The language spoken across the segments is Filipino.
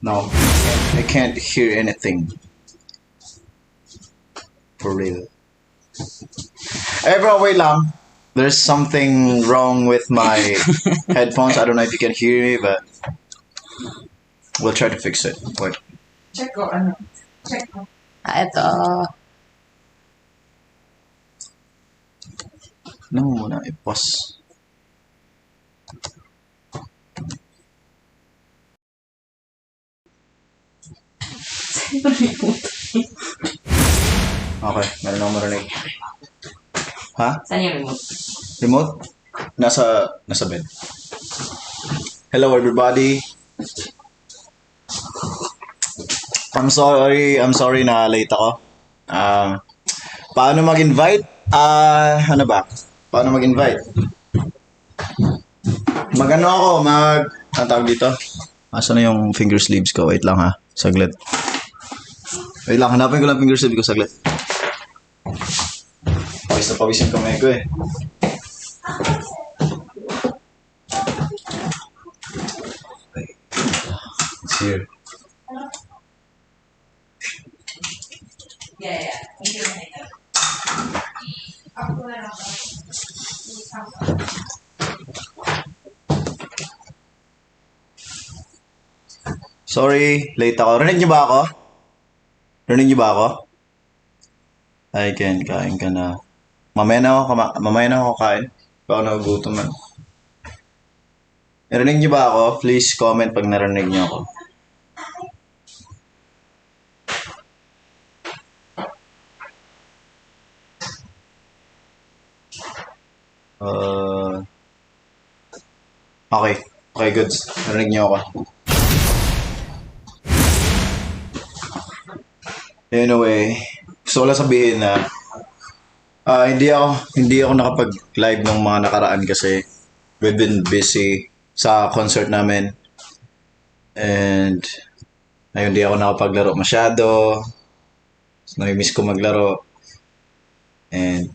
No, I can't hear anything. For real. Hey bro, wait lang. There's something wrong with my headphones. I don't know if you can hear me, but we'll try to fix it. Wait. Check ko, ano? Check ko. Ito. No, muna i-pause. Okay, meron akong marinig. Ha? Saan yung remote? Remote? Nasa bed. Hello everybody. I'm sorry na late ako. Paano mag-invite? Ano ba? Paano mag-invite? Magano ako, ang tawag dito? Asan na yung finger sleeves ko? Wait lang ha, saglit. Wait lang, hanapin ko lang finger sleeves ko, saglit. Pawis na pawis yung kamay ko eh. It's here. Yeah. Sorry, late ako. Rinig niyo ba ako? Rinig niyo ba ako? Ay, kain ka na. Mamaya na ako kain. Baka nagugutom na. Narinig niyo ba ako? Please comment pag narinig niyo ako. Okay. Okay, goods. Narinig niyo ako. Anyway, gusto ko lang sabihin na hindi ako nakapag-live ng mga nakaraan kasi we've been busy sa concert namin. And ayun, hindi ako nakapaglaro masyado. Nami-miss ko maglaro. And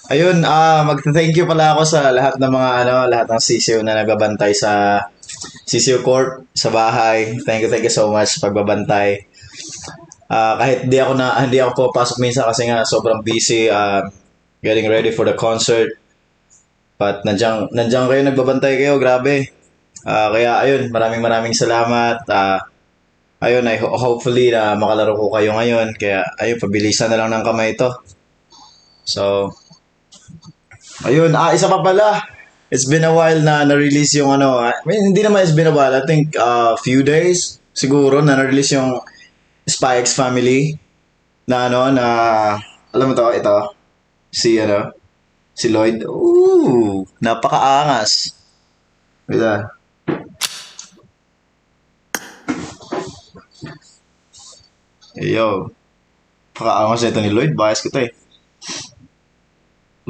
ayun, magta-thank you pala ako sa lahat ng mga lahat ng sisiw na nagbabantay sa Sisiw Corp sa bahay. Thank you so much sa pagbabantay. Kahit hindi ako papasok minsan kasi nga sobrang busy getting ready for the concert. But nandiyan kayo, nagbabantay kayo, grabe. Kaya ayun, maraming salamat. Ayun, hopefully na makalaro ko kayo ngayon. Kaya ayun, pabilisan na lang ng kamay ito. So, ayun, isa pa pala. It's been a while na na-release yung hindi naman it's been a while. I think few days siguro na na-release yung Spy X Family na alam mo ito si Lloyd. Ooh, napakaangas. Wait ah. Hey, yo. Napakaangas ito ni Lloyd, bias ko to eh.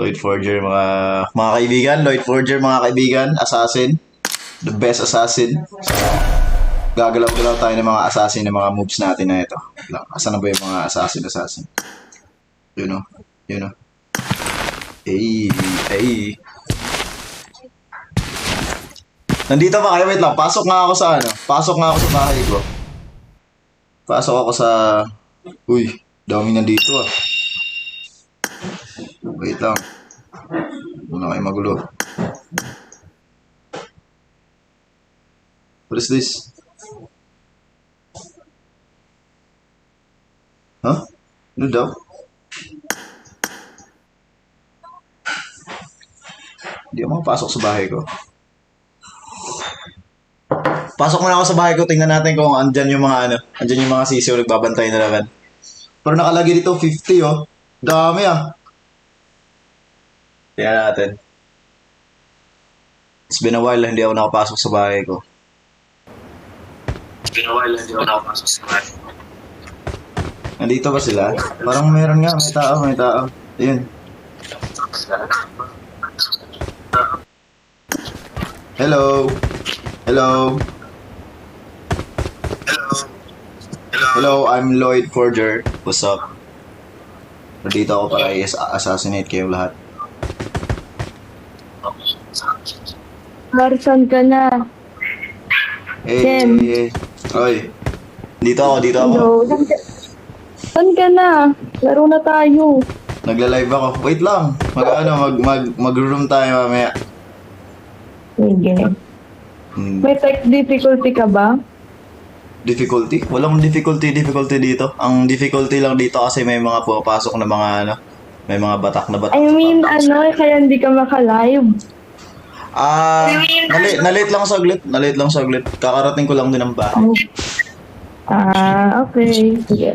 Lloyd Forger, mga kaibigan, Lloyd Forger, mga kaibigan, assassin. The best assassin. Gagalaw-galaw tayo ng mga assassin, ng mga moves natin na ito. Asan na ba yung mga assassin? You know. Ay. Nandito ba kayo? Wait lang, pasok nga ako sa bahay ko. Pasok ako sa... Uy, dami nandito ah. Wait lang. Muna kayo magulo. What is this? Huh? Ano daw? Hindi ako makapasok sa bahay ko. Pasok muna ako sa bahay ko, tingnan natin kung andyan yung mga sisiw nagbabantay na naman. Pero nakalagay dito 50 oh. Dami ah. Tingnan natin. It's been a while hindi ako nakapasok sa bahay ko. Nandito ba sila? Parang meron nga, may tao. Ayun. Hello, I'm Lloyd Forger. What's up? Nandito ako para i-assassinate kayo lahat. Larson ka na. Hey, Oy. Dito ako. Hello. Saan ka na? Laro na tayo. Nagla-live ako. Wait lang. Mag-room tayo mamaya. Sige. May tech difficulty ka ba? Difficulty? Walang difficulty dito. Ang difficulty lang dito kasi may mga pumapasok na mga may mga batak na batak. I mean, kaya hindi ka maka-live. Nalit lang saglit. Kakarating ko lang din ng bahay. Okay. Sige.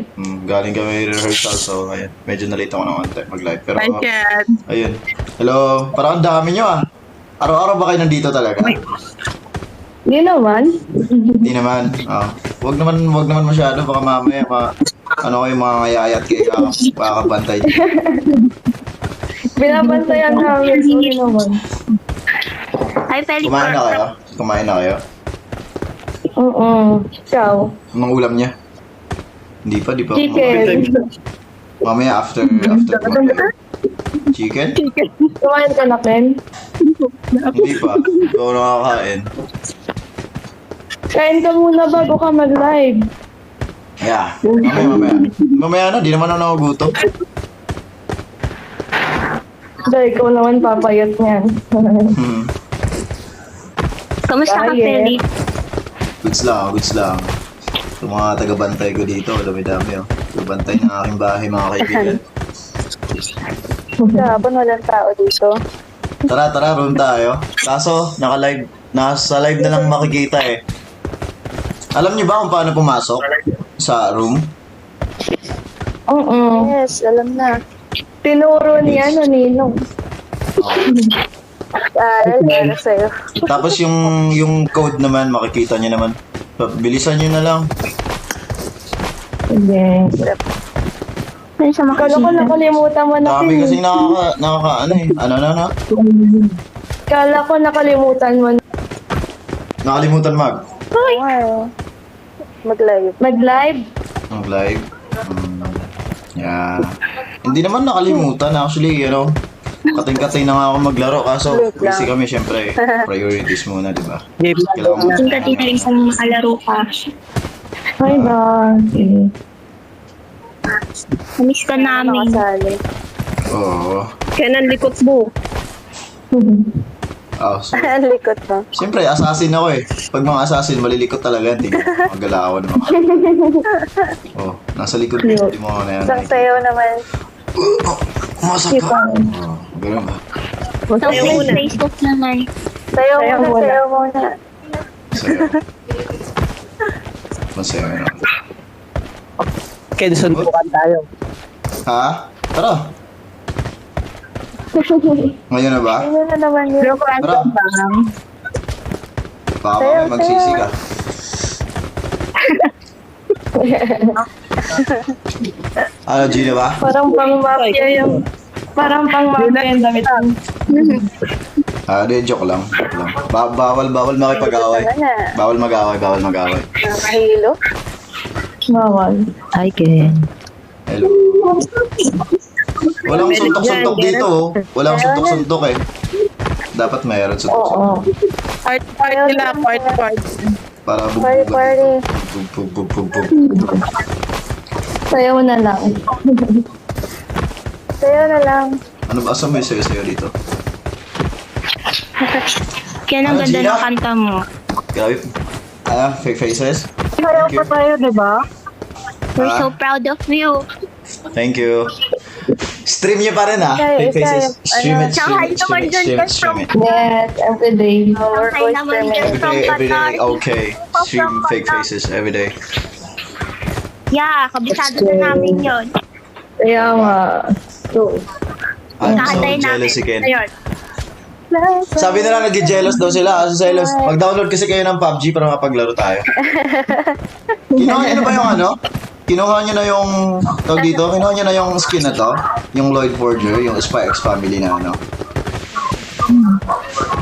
Galing kami rehearsal, so ayun. Medyo nalit ako ng konti mag-live. Pero, Hi, Chad. ayun. Hello, parang ang dami nyo ah. Araw-araw ba kayo nandito talaga? Hindi naman. Hindi naman. Wag naman masyado, baka mamaya kayo mga ngayayat kayo kakabantay. Binabantayan namin. Sorry naman. Hi, Felipe. Kumain na kayo? Oo. Ikaw. Anong ulam niya? Hindi pa Chicken. Mamaya after kumain. Chicken? Kumain ka na, Ken? Hindi pa. Ikaw nakakain. Kain ka muna bago ka mag-live. Yeah. Mamaya na, di naman ako nagugutom. Dahil ikaw naman papayat niyan. Kamusta ka, Kaya. Felipe? Goods lang. Yung mga taga-bantay ko dito, dami-dami oh. Taga-bantay ng aking bahay, mga kaibigan. Sabon, walang tao dito. Tara, room tayo. Kaso, nasa live na lang makikita eh. Alam niyo ba kung paano pumasok sa room? Oo. Yes, alam na. Tinuro ni Ninong. Para sa'yo. Tapos yung code naman, makikita niyo naman. Bilisan niyo na lang. Sige. Ano siya Kala ko nakalimutan mo na, Dami Ken. kasi nakaka eh. Ano? Kala ko nakalimutan mo na. Nakalimutan Wow. Mag-live. Mag-live? Mag-live. Yeah. Hindi naman nakalimutan. Actually, kating-kating na nga ako maglaro. Kaso, busy kami syempre. Priorities muna, di ba? Kailangan mo. Yung dati na rin sa makalaro ka. Hi, God. Namiss ka namin. Makasali. Oo. Kaya nang likot mo. So, Ang likot mo. siyempre, assassin ako eh. Pag mga assassin, malilikot talaga. Tingnan mo, magalawan mo. Nasa likod mo. Hindi mo ako na yan. Isang sayo naman. Umasak ka. Ganun ba? Sayo muna. Facebook naman. Sayo Sayo muna, muna. sayo muna. Sayo. Masaya na. Ken, suntukan tayo. Ha? Tara. Ngayon na ba? Ano na naman yun? Tara. Baka Sayo, mamaya magsisi ka. Gina ba? Parang pang-mafia yung... Parang pang-mafia yung damit mo. Joke lang. Bawal makipag-away. Bawal mag-away. Nakahilo. Bawal. Hi, Ken. Hello. Walang suntok-suntok dito oh. Walang suntok-suntok eh. Dapat mayroon suntok-suntok. Oo. Part nila, part. Para Party. bug. Sayaw na lang. Sayo na lang. Ano ba? Asa may sayo-sayo dito? Kaya ang Ano, ganda Gina? ng kanta mo. Grabe. Fake faces? Sayaw Thank you. pa tayo, diba? We're so proud of you. Thank you. Stream niyo pa rin Fake faces. Stream it. Yes, everyday. We're Ay, naman streaming. dyan. Everyday. Okay. Stream fake faces everyday. Yeah, kabisado na namin yun. Kaya nga. So, I'm so Kakatayin namin. jealous again. Ayun. Sabi nila nag-jealous daw sila. Jealous. Mag-download kasi kayo ng PUBG para mapaglaro tayo. Kinuha niyo na ba yung Kinuha niyo na yung tawag dito? Kinuha niyo na yung skin na to? Yung Lloyd Forger, yung Spy X Family na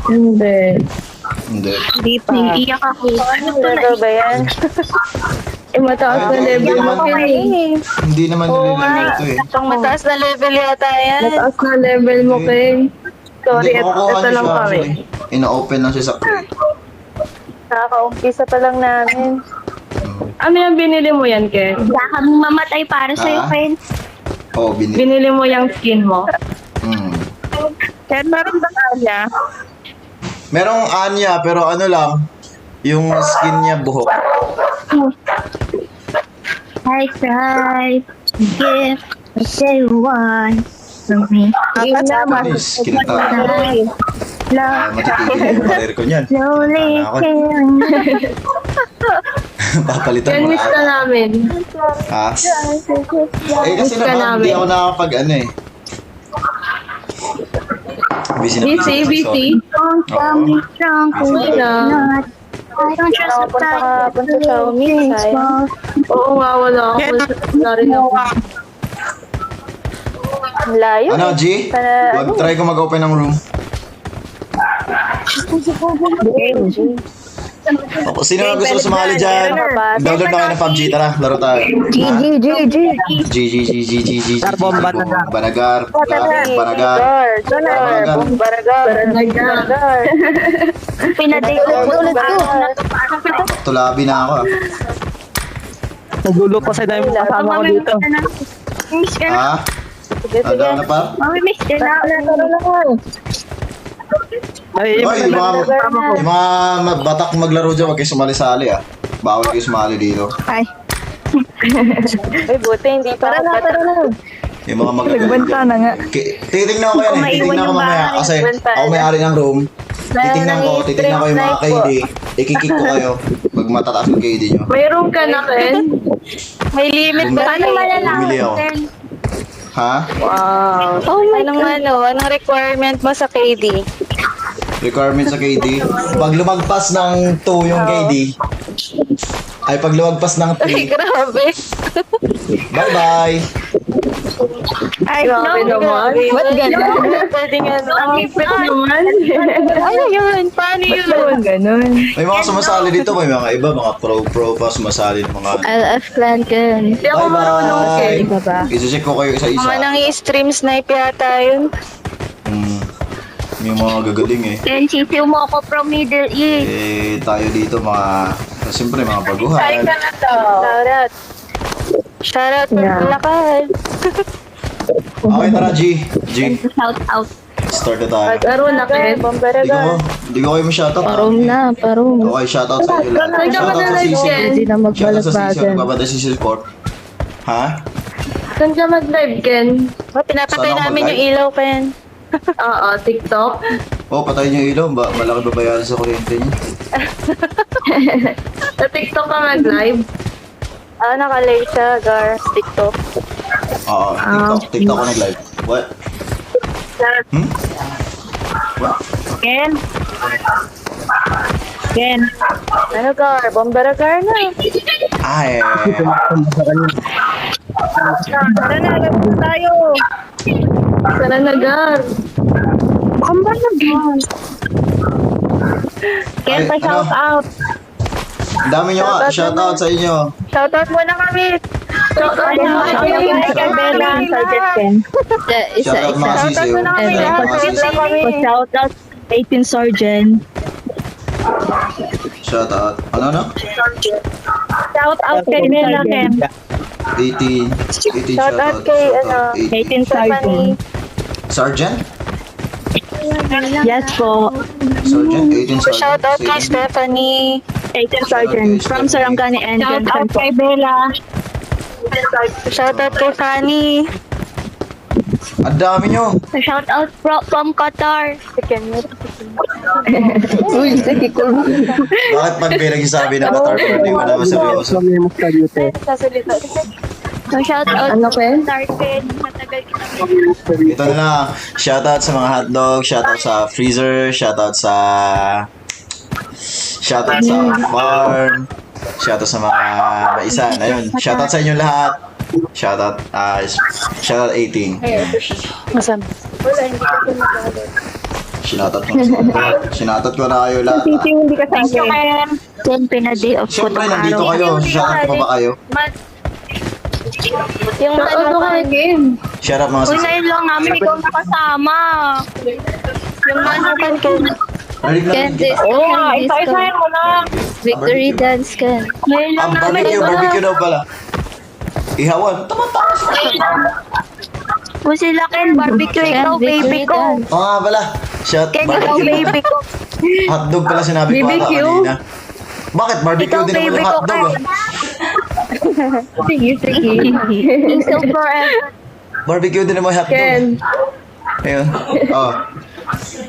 hindi. Hindi. Hindi pa. Iiyak ako. Ano to na? Level ba yan? Mataas na Ay, level hindi mo, naman. Ken. Hindi naman nililaro ito eh. Itong mataas na level yata yan. Mataas na level mo, Ken. Sorry, Hindi, makukuha ito niyo lang siya kami. actually. Ina-open lang siya sa crate. Nakaka-umpisa pa lang namin. Ano yung binili mo yan, Ken? Bigla kaming mamatay para sa'yo, Ah? Ken. Oh, Binili mo yung skin mo? Hmm. Ken, meron ba kanya? Merong Anya, pero ano lang, yung skin niya buhok. I cried. Gift. I say one. From me. Apat na. Please, kinata. I love. Matitigil yung karir ko niyan. Slowly Ano ako? killing. Papalitan Ken, mo miss ka na. namin. Ha? Eh kasi Miss ka naman, namin. hindi ako nakakapag ano eh. Busy na Busy, busy. Don't tell me drunk. Busy na. Not. I don't trust the Nakapunta fact ka that punta sa umi, sayang. Oo nga, wala ako. Wala rin ako. Ang layo. Ano, G? Para- Try ko mag-open ng room. Ako, sino ang gusto sumali dyan? Download na kayo ng PUBG, tara, laro tayo. G. Banagar, Banagar. Baragar. Pinadate ko ulit ko. Tulabi na ako. Nagulo pa sa dahil mo kasama ko dito. Miss ka na. Ha? Ano na pa? Mami, miss ka na. Ay, Oy, yung mga batak maglaro dyan, huwag kayo sumali-sali ah. Bawal kayo sumali dito. Ay, buti hindi pa. Tara na. Yung mga magagaling dyan. na nga. Titignan ko yan eh. Titignan ko mamaya. Kasi ako may-ari ng room. Titignan ko yung mga KD. Ikikik ko kayo. Pag matataas yung KD nyo. Mayroon ka na, Ken? May limit ba? Paano malalaman, Bumili ako. Ken? Ha? Wow. Oh my Anong requirement mo sa KD? Requirement sa KD. Pag lumagpas ng 2 yung KD, ay pag lumagpas ng Ay, 3, grabe. bye-bye. Ay, Grabe naman. Ba't gano'n? Pwede nga. Ang ipit naman. Ano yun? Paano yun? Ganun. May mga sumasali dito. May mga iba, mga pro pa sumasali ng mga... LF clan Ken. Hindi ako marunong, Ken. Isa-check ko kayo isa-isa. Mga nang i-stream snipe yata yun. Yung mga gagaling eh. Ken, sisiw mo ako from Middle East. Eh, tayo dito mga... Siyempre, mga baguhan. Shoutout. Shoutout for Bulacan. Okay, tara, G. G, Shout out. start na tayo. Laro na, Ken. Hindi ko kayo ma-shoutout. Parom. Okay, shoutout sa inyo lahat. Saan ka Shoutout sa mag-live, Sisi. Ken? Shoutout sa Sisi. Magbabada si Sisi Corp. Ha? Saan ka mag-live, Ken? Pinapatay Sana namin mag-live? yung ilaw, Ken. Oo, TikTok. Oh, patayin niyo yung ilaw. Malaki babayaran sa kuryente niyo. Sa TikTok ka mag-live. Nakalay siya, Gar. TikTok. Oo, TikTok. TikTok ko nag-live. What? Ken? Ano, Gar? Bombera, Gar na. Ay. Tara na, labas tayo. Sana nagar. Ken, Ay, pa-shout ano? out. Ang dami niyo nga. Shoutout sa inyo. Shoutout muna kami. Shoutout Shoutout na. Shoutout mga sisi. Shoutout muna kami. Mga sisi. Shoutout 18 Sergeant. Shoutout. Ano? Shoutout kay Nela, Ken. 18. 18 Shoutout kay, 18. 18 Sergeant. Sergeant? Yes po. Sergeant? 18 Sergeant? Shoutout kay Sige. Stephanie. 18 Sergeant. From Sarangani and Shoutout kay Bella. Shoutout kay Fanny. Ang dami nyo. Shout out from Qatar. Bakit pag may nagsasabi na Qatar, hindi mo naman seryoso? Shout out Ano, Ken? Qatar, Ken. Matagal kita. Ito na lang. Shoutout sa mga hotdog, shoutout sa freezer, shoutout sa farm, shoutout sa mga maisan. Ayun, shoutout sa inyo lahat. Shoutout 18. Masam. Shoutout ko na kayo lahat. Hindi ka sa akin. Ken, pinaday off ko Siyempre, tong nandito araw. kayo. Shoutout ko pa ba kayo? Yung Shoutout ko kay Ken. Shoutout mga Uy, sisi. ngayon lang namin ikaw nakasama. Yung ano kan Ken. Narinig na Ken, rin kita. disco, Oo nga, Ken, disco. isa-isahin mo na. Victory dance, Ken. Ngayon lang namin ito na. Barbecue daw pala. Ihawan. Tama-tama. Kung sila Ken, barbecue, Ken, ikaw, baby victory ko. dance. Oo nga pala. Shot. Ken, ikaw, baby ko. Hotdog pala sinabi ko ata BBQ? kanina. Bakit? Barbecue Ikaw, din naman baby yung ko, hotdog. Ken. Sige, sige. So forever. Barbecue din naman yung hotdog. Ken, Ayun. Oh.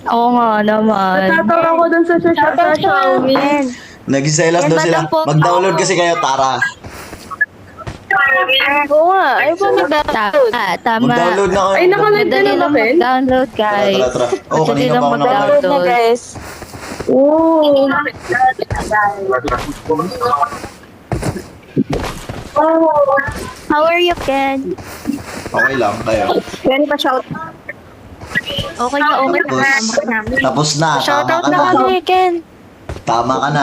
oo nga naman. Natatawa ko dun sa Xiaomi. Nagsiselas Ken, daw ba't sila. ang pogi Mag-download mo? kasi kayo, Tara. Oo nga, ayaw pa mag-download. Tama. Mag-download na kayo. Ay, nakalive ka Madali na ba, lang Ken? mag-download, Tara, guys. tara, tara. Oh, Madali kanina lang pa ako Download na, guys. Oo. How are you, Ken? Okay lang, kayo. Ken, pa-shout. Okay na, okay na. Kasama ka namin. Tapos na, tama Shoutout ka na na. kami, Ken. Tama ka na.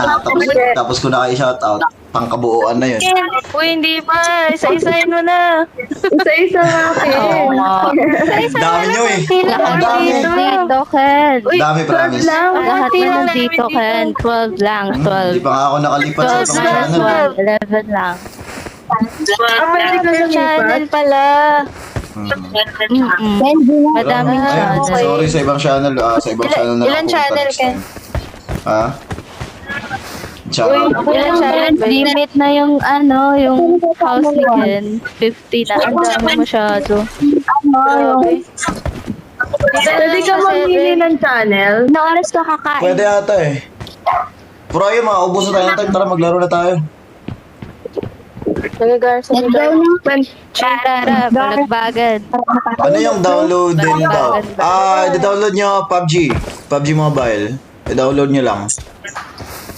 Tapos ko na kayo shoutout. Pangkabuuan na yun. Ken, uy, hindi pa. Isa-isahin mo na. Isa-isa nga, Oo nga. Dami nyo eh. Lahat Ang na dami. nandito, Ken. Uy, Dami, promise. lang. Lahat Konti na lang nandito, namin Ken. 12 lang, Hindi 12. pa nga ako nakalipat sa 12 ibang lang, channel. 11 lang. Pwede ka sa channel pala. Madaming Ay, channel. sorry sa ibang channel. Sa ibang channel na lang Ilan ako channel, next Ken? time. Ha? Channel? Ilan channel? Limit na yung yung house ni Ken. 50 na. Ang dami masyado. Pwede ka mamili ng channel. Na oras ka kakain? Pwede ata eh. Pero ayun, maubos na tayo ng time. Tara, maglaro na tayo. Nagagar sa Tara, balagbagan. Ano yung download din daw? I-download nyo PUBG. PUBG Mobile. I-download nyo lang.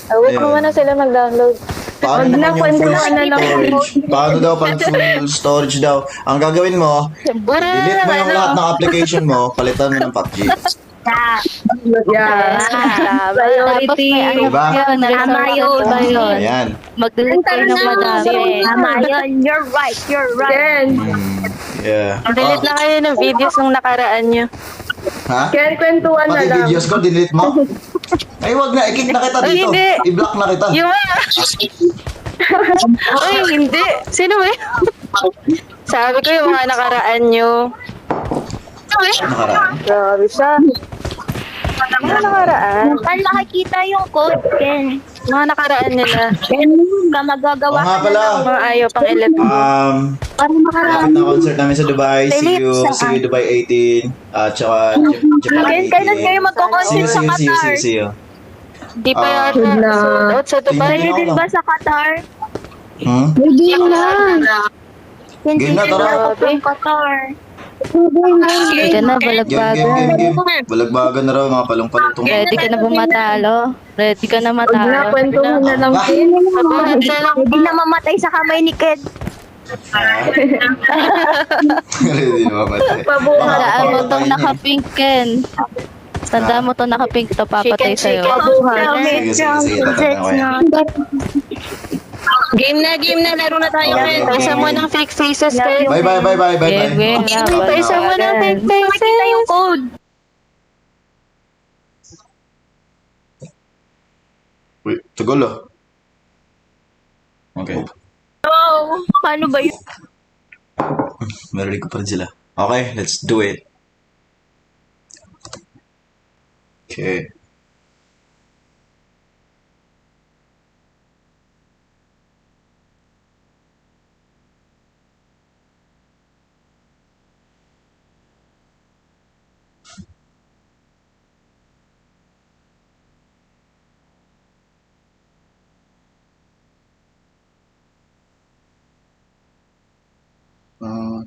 Wait mo muna sila mag-download. Paano Wag na, naman yung full kwentuhan na lang. storage? Paano daw pag full storage daw? Ang gagawin mo, delete mo yung lahat ng application mo, palitan mo ng PUBG. Yeah. Tapos may ano Diba? yun, Tama yun. ba yun? Ayan. Mag-delete kayo ng madami. Tama yun. You're right. You're right. Ken, Yeah. delete na kayo ng videos nung nakaraan nyo. Ha? Ken, kwentuhan na Pati lang. videos ko, delete mo? Ay, wag na. I-kick na kita Ay, dito. hindi. I-block na kita. Yung Ay, hindi. Sino ba? Sabi ko yung mga nakaraan nyo. Nakaraan. Grabe siya. Mga nakaraan? Saan makikita yung code, Ken? Mga nakaraan nila. Ken, ka magagawa Oo nga ka pala. Mga ayaw pang ilan. Para Malapit na concert namin sa Dubai. See you Dubai 18. At saka Japan 18. Kailan kayo magko-concert sa Qatar? See you. Di pa Ah. yata. Sold out sa Dubai. Hindi. Pwede din ba sa Qatar? Hmm? Game na. Game na, tara. Ako from Qatar. Ika na, Game. balagbagan. Balagbagan na raw, mga palong-palong tungkol. Ready ka na bumatalo? Ready ka na Huwag na, matalo? kwentuhan na lang. Ah. Ken. Kwentuhan na lang. Hindi na mamatay sa kamay ni Ken. Hindi mamatay. Pabuhay. Tandaan mo tong Papatayin naka-pink, Ken. Tandaan mo tong naka-pink to, papatay Chicken, sa'yo. chicken. Sige, sige, tatandaan ko yan. Game na, laro na tayo. Okay, Ken. Paisa okay. mo ng fake faces, Ken. Bye, bye, bye, bye, bye, Game, game bye. na, Paisa mo ng fake balagbagan. Makikita yung faces. code. Wait, tagal ah. Okay. Oh, paano ba yun? Marinig ko pa rin sila. Okay, let's do it. Okay. Uh,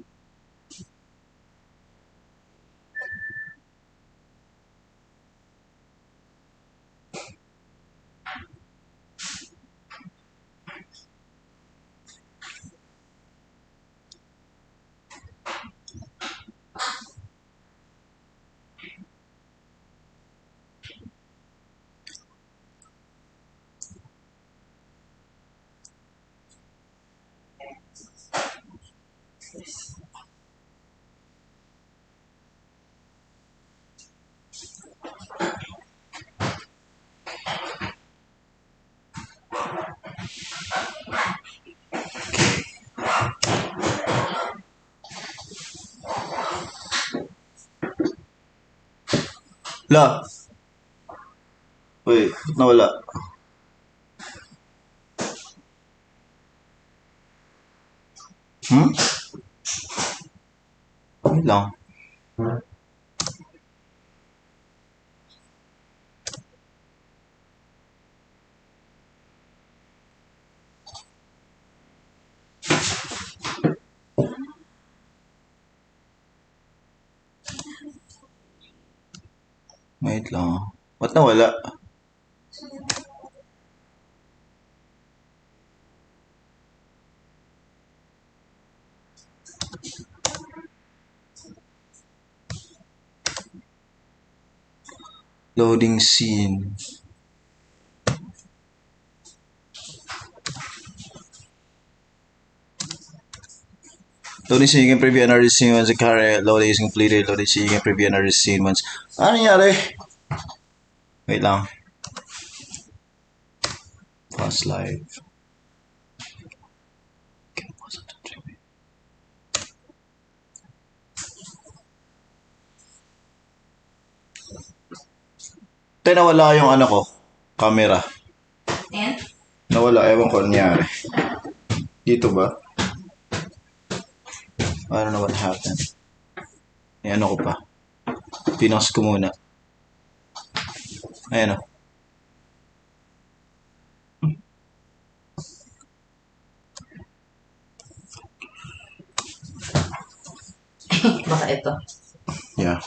La. Uy, ba't nawala? Hmm? Wait lang. Wait lang. Ba't nawala? Loading scene. Loading scene, you can preview another scene once the current loading is completed. Loading scene, you can preview another scene once... Ano nangyari? Wait lang. Pause live. Tayo nawala yung ano ko. Camera. And? Nawala, ewan ko ano nangyari. Dito ba? I don't know what happened. Eh, ano ko pa? Pinos ko muna. Ayan o. Baka ito. Yeah.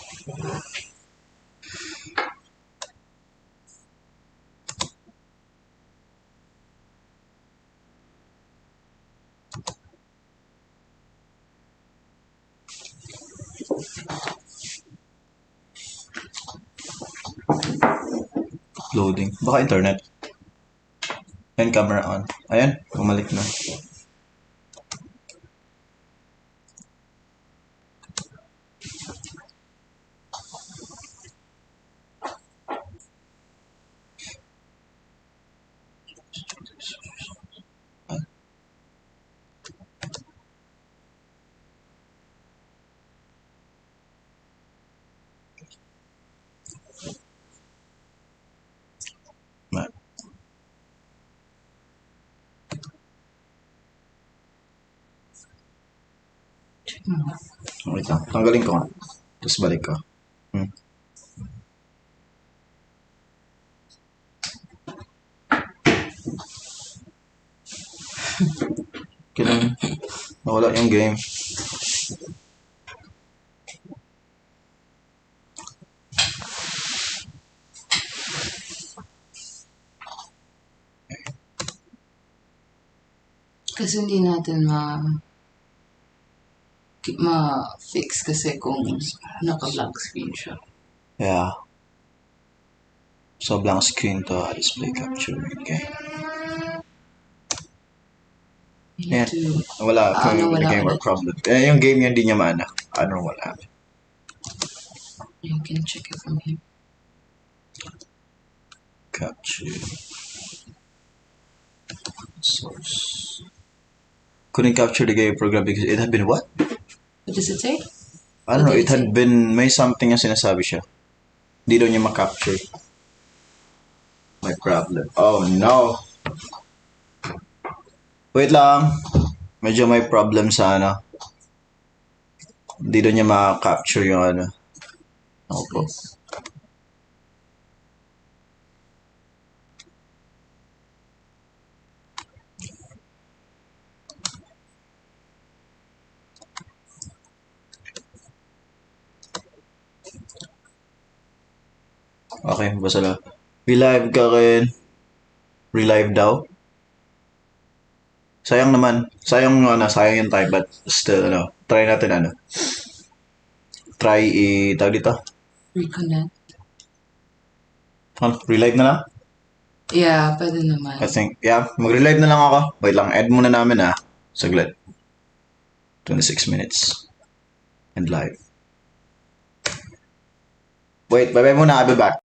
Loading. Baka internet. Ayan, camera on. Ayan, bumalik na. Wait lang. Tanggalin ko nga. Tapos balik ko. Kailan nawala yung game. Kasi hindi natin ma-fix kasi kung naka-black screen siya. Yeah. So blank screen to display capture. Okay. You need to... Wala. Kung nawala game or ulit. problem. Eh, yung game yun, hindi niya maana. Ano wala. You can check it from here. Capture. Source. Couldn't capture the game program because it had been what? What does it say? I don't know. What did It had been, may something na sinasabi siya. Hindi daw niya ma-capture. My problem. Oh no. Wait lang. Medyo may problem sa ano. Hindi daw niya ma-capture yung ano. Ako po. Okay, basta lang. Relive ka rin. Relive daw. Sayang naman. Sayang sayang yung time, but still, try natin Try tawag dito. Reconnect. Relive na lang? Yeah, pwede naman. I think, yeah, mag-relive na lang ako. Wait lang, add muna namin Saglit. 26 minutes. And live. Wait, bye-bye muna, I'll be back.